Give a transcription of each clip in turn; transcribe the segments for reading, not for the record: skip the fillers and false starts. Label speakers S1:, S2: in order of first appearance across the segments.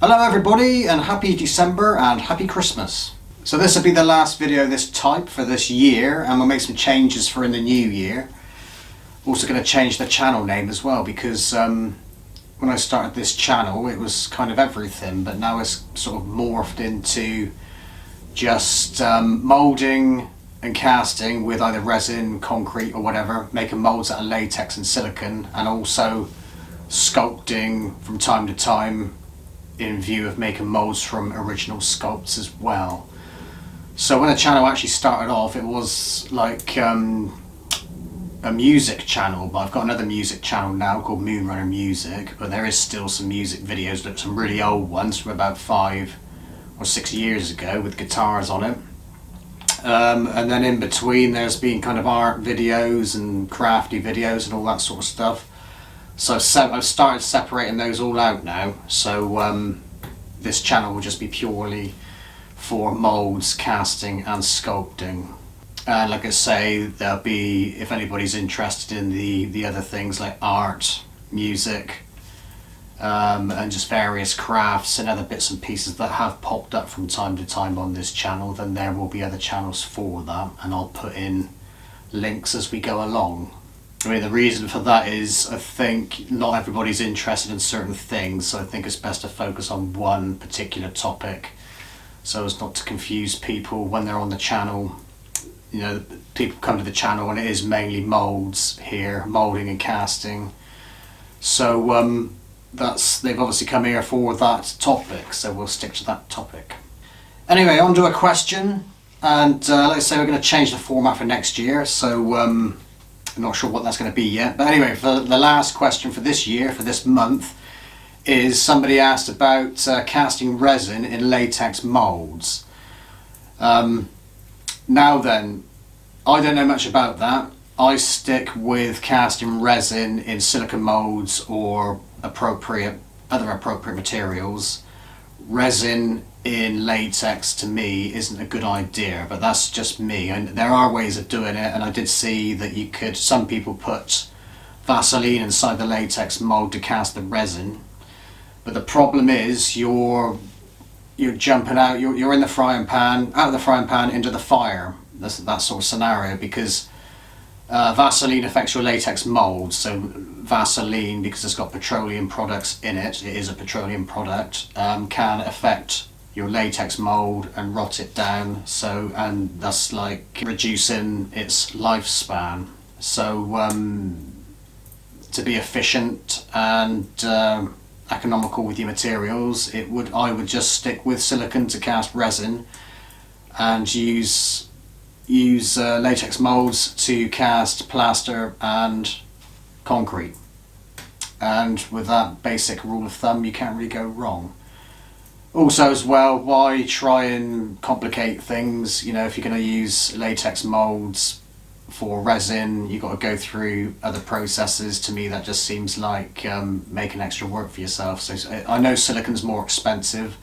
S1: Hello everybody, and happy December and happy Christmas. So this will be the last video of this type for this year, and we'll make some changes for in the new year. Also going to change the channel name as well, because when I started this channel it was kind of everything, but now it's sort of morphed into just moulding and casting with either resin, concrete or whatever, making moulds out of latex and silicone, and also sculpting from time to time in view of making moulds from original sculpts as well. So when the channel actually started off, it was like a music channel, but I've got another music channel now called Moonrunner Music, but there is still some music videos, like some really old ones from about 5 or 6 years ago with guitars on it. And then in between there's been kind of art videos and crafty videos and all that sort of stuff. So I've started separating those all out now, so this channel will just be purely for moulds, casting and sculpting. And like I say, there'll be, if anybody's interested in the other things like art, music, and just various crafts and other bits and pieces that have popped up from time to time on this channel, then there will be other channels for that, and I'll put in links as we go along. I mean, the reason for that is I think not everybody's interested in certain things, so I think it's best to focus on one particular topic so as not to confuse people when they're on the channel. You know, people come to the channel and it is mainly moulds here, moulding and casting. So they've obviously come here for that topic, so we'll stick to that topic. Anyway, on to a question, and like I say, we're going to change the format for next year, so I'm not sure what that's going to be yet. But anyway, for the last question for this year, for this month, is somebody asked about casting resin in latex moulds. Now then, I don't know much about that. I stick with casting resin in silicone moulds or other appropriate materials. Resin in latex to me isn't a good idea, but that's just me, and there are ways of doing it, and I did see that some people put Vaseline inside the latex mould to cast the resin, but the problem is you're jumping out, you're in the frying pan, out of the frying pan into the fire. That's that sort of scenario, because Vaseline affects your latex mould. So Vaseline, because it's got petroleum products in it, it is a petroleum product, can affect your latex mould and rot it down, and thus like reducing its lifespan. So to be efficient and economical with your materials, I would just stick with silicone to cast resin and use latex moulds to cast plaster and concrete. And with that basic rule of thumb, you can't really go wrong. Also as well, why try and complicate things? You know, if you're going to use latex moulds for resin, you've got to go through other processes. To me that just seems like making extra work for yourself. So I know silicone's more expensive,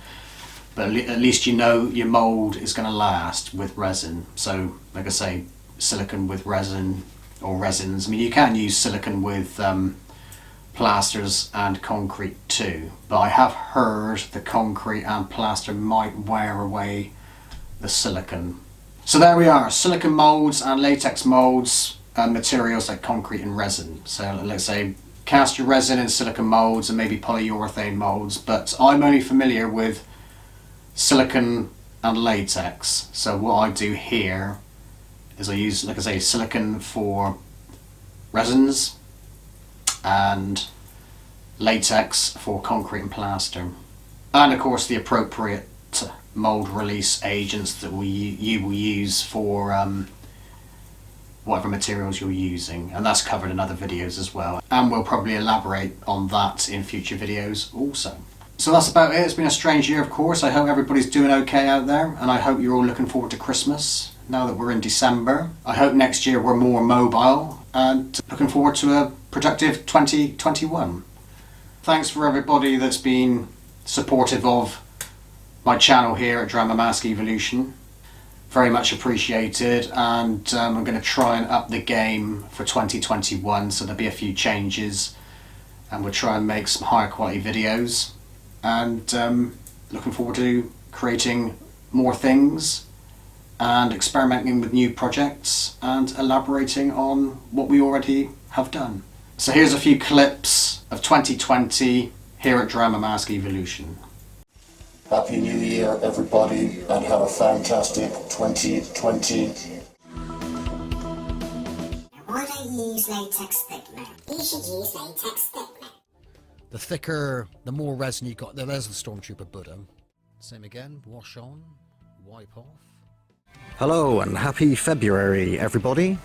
S1: but at least you know your mould is going to last with resin. So like I say, silicone with resin or resins. I mean, you can use silicone with plasters and concrete too, but I have heard the concrete and plaster might wear away the silicone. So there we are, silicone moulds and latex moulds and materials like concrete and resin. So let's say cast your resin in silicone moulds and maybe polyurethane moulds, but I'm only familiar with silicone and latex. So what I do here is I use, like I say, silicone for resins and latex for concrete and plaster, and of course the appropriate mould release agents that you will use for whatever materials you're using, and that's covered in other videos as well, and we'll probably elaborate on that in future videos also. So that's about it. It's been a strange year, of course. I hope everybody's doing okay out there, and I hope you're all looking forward to Christmas now that we're in December. I hope next year we're more mobile, and looking forward to a productive 2021. Thanks for everybody that's been supportive of my channel here at Drama Mask Evolution. Very much appreciated, and I'm going to try and up the game for 2021, so there'll be a few changes and we'll try and make some higher quality videos. and looking forward to creating more things and experimenting with new projects and elaborating on what we already have done. So here's a few clips of 2020 here at Drama Mask Evolution.
S2: Happy New Year, everybody, and have a fantastic 2020.
S3: Why don't you use latex thickener? You should use latex thickener.
S4: The thicker, the more resin you got. There's the Stormtrooper Buddha. Same again, wash on, wipe off. Hello and happy February, everybody.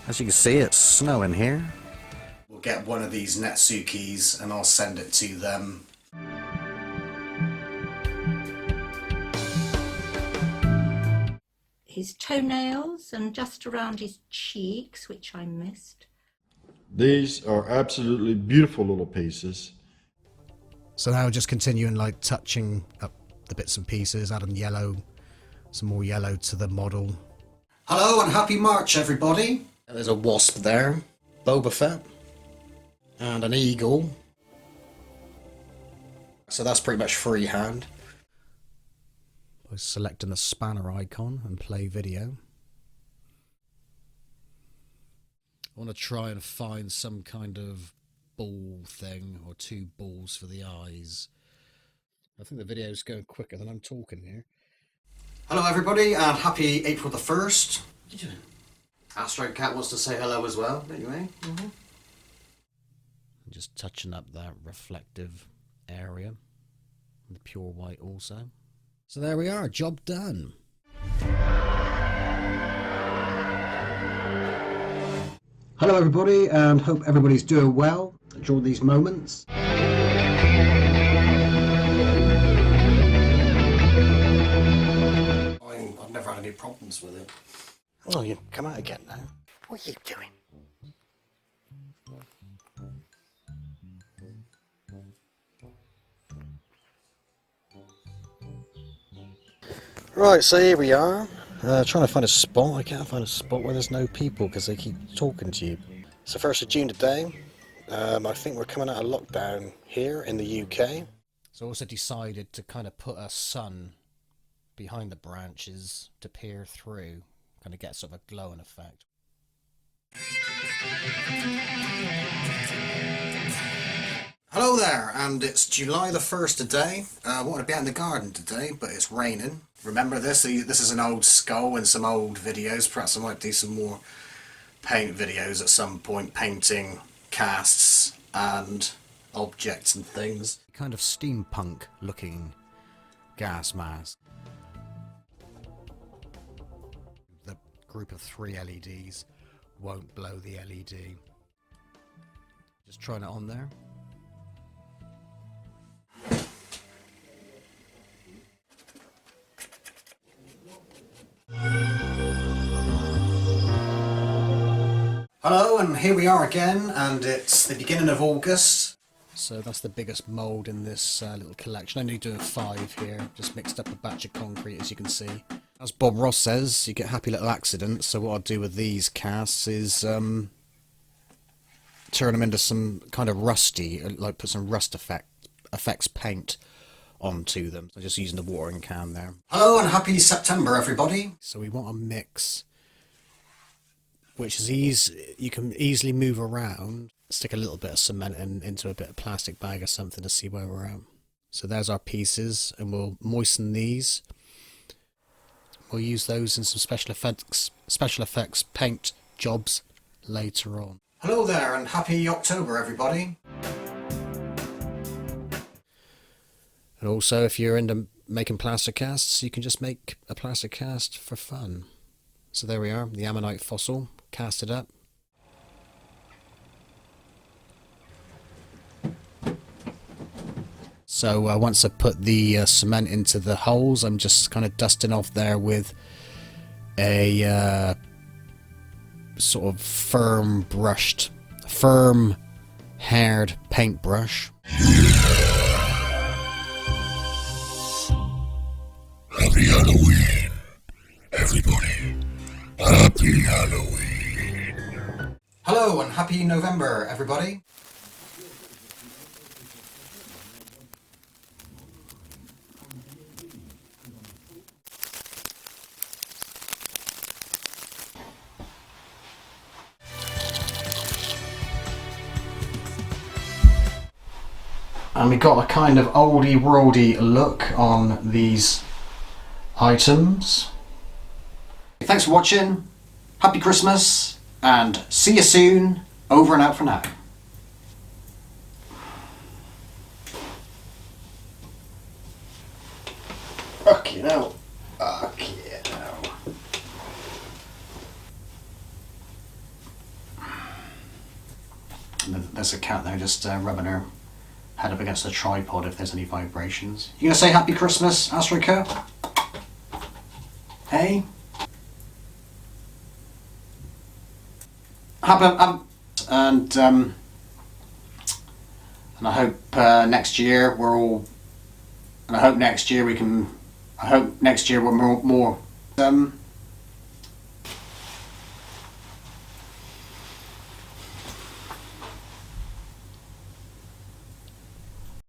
S4: As you can see, it's snowing here.
S1: We'll get one of these Netsukis and I'll send it to them.
S5: His toenails and just around his cheeks, which I missed.
S6: These are absolutely beautiful little pieces.
S4: So now just continuing like touching up the bits and pieces, adding yellow, some more yellow to the model.
S1: Hello and happy March, everybody.
S4: There's a wasp there, Boba Fett, and an eagle. So that's pretty much freehand. By selecting the spanner icon and play video. I want to try and find some kind of ball thing or two balls for the eyes. I think the video's going quicker than I'm talking here.
S1: Hello everybody and happy April the 1st. What are you doing? Astro Cat wants to say hello as well, don't you, eh? Mm-hmm.
S4: Just touching up that reflective area. The pure white also. So there we are, job done.
S1: Hello everybody and hope everybody's doing well during these moments. I've never had any problems with it.
S4: Oh, you come out again now. What are you doing? Right, so here we are. Trying to find a spot. I can't find a spot where there's no people because they keep talking to you. So 1st of June today. I think we're coming out of lockdown here in the UK. So I also decided to kind of put a sun behind the branches to peer through. Kind of get sort of a glowing effect.
S1: Hello there, and it's July the 1st today. I wanted to be out in the garden today, but it's raining. Remember this? This is an old skull and some old videos. Perhaps I might do some more paint videos at some point, painting casts and objects and things.
S4: Kind of steampunk looking gas mask. The group of 3 LEDs won't blow the LED. Just trying it on there.
S1: Hello, and here we are again, and it's the beginning of August.
S4: So that's the biggest mould in this little collection. I'm only doing 5 here, just mixed up a batch of concrete, as you can see. As Bob Ross says, you get happy little accidents, so what I'll do with these casts is turn them into some kind of rusty, like put some rust effects paint onto them. So just using the watering can there.
S1: Hello, and happy September, everybody.
S4: So we want a mix, which is you can easily move around. Stick a little bit of cement into a bit of plastic bag or something to see where we're at. So there's our pieces, and we'll moisten these. We'll use those in some special effects paint jobs later on.
S1: Hello there, and happy October, everybody.
S4: And also, if you're into making plaster casts, you can just make a plaster cast for fun. So there we are, the ammonite fossil, cast it up. So once I put the cement into the holes, I'm just kind of dusting off there with a sort of firm haired paintbrush.
S2: Happy Halloween, everybody. Happy Halloween.
S1: Hello, and happy November, everybody. And we got a kind of oldie worldy look on these items. Thanks for watching, happy Christmas, and see you soon. Over and out for now. Okay now. Okay now. And there's a cat there just rubbing her head up against the tripod if there's any vibrations. You gonna say happy Christmas, AstroCo? Hey? And I hope next year we're all. And I hope next year we can. I hope next year we're more.